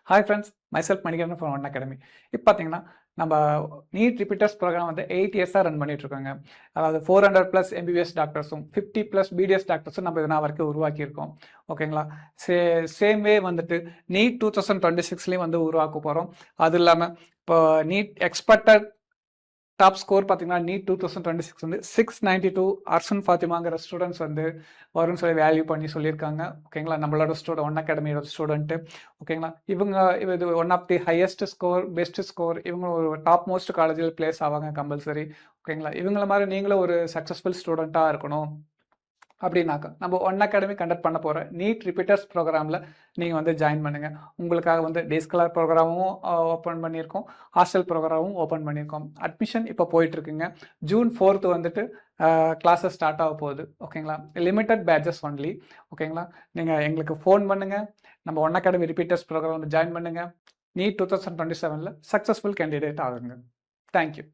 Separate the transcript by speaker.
Speaker 1: Hi friends, myself Manikandan from One Academy. இப்போ பார்த்தீங்கன்னா நம்ம நீட் ரிப்பீட்டர்ஸ் ப்ரோக்ராம் வந்து 8 இயர்ஸாக ரன் பண்ணிட்டு இருக்கோங்க. அதாவது 400+ MBBS டாக்டர்ஸும் 50+ BDS டாக்டர்ஸும் நம்ம இதனால் வரைக்கும் உருவாக்கியிருக்கோம். ஓகேங்களா? சேம் வே வந்துட்டு நீட் 2026லேயும் வந்து உருவாக்க போகிறோம். அது இல்லாமல் இப்போ நீட் எக்ஸ்பெக்டட் டாப் ஸ்கோர் பார்த்தீங்கன்னா நீட் 2026 வந்து 692 அர்சுன் ஃபாத்திமாங்கிற ஸ்டூடெண்ட்ஸ் வந்து வரும்னு சொல்லி வேல்யூ பண்ணி சொல்லியிருக்காங்க. ஓகேங்களா? நம்மளோட ஒன் அகாடமியோட ஸ்டூடெண்ட்டு. ஓகேங்களா? இது one of the highest score, best score. இவங்க ஒரு டாப் மோஸ்ட் காலேஜில் பிளேஸ் ஆவாங்க கம்பல்சரி. ஓகேங்களா? இவங்கள மாதிரி நீங்களும் ஒரு சக்ஸஸ்ஃபுல் ஸ்டூடெண்ட்டாக இருக்கணும் அப்படின்னாக்கா நம்ம ஒன் அகாடமி கண்டக்ட் பண்ண போகிற நீட் ரிப்பீட்டர்ஸ் ப்ரோக்ராமில் நீங்கள் வந்து ஜாயின் பண்ணுங்கள். உங்களுக்காக வந்து டே ஸ்காலர் ப்ரோக்ராமும் ஓப்பன் பண்ணியிருக்கோம், ஹாஸ்டல் ப்ரோக்ராமும் ஓப்பன் பண்ணியிருக்கோம். அட்மிஷன் இப்போ போயிட்டுருக்குங்க. ஜூன் 4th வந்துட்டு கிளாஸஸ் ஸ்டார்ட் ஆக போகுது. ஓகேங்களா? Limited patches only. ஓகேங்களா? நீங்கள் எங்களுக்கு ஃபோன் பண்ணுங்கள். நம்ம ஒன் அகாடமி ரிப்பீட்டர்ஸ் ப்ரோக்ராம் வந்து ஜாயின் பண்ணுங்கள். நீட் 2027ல் சக்ஸஸ்ஃபுல் கேண்டிடேட் ஆகுங்க. தேங்க்யூ.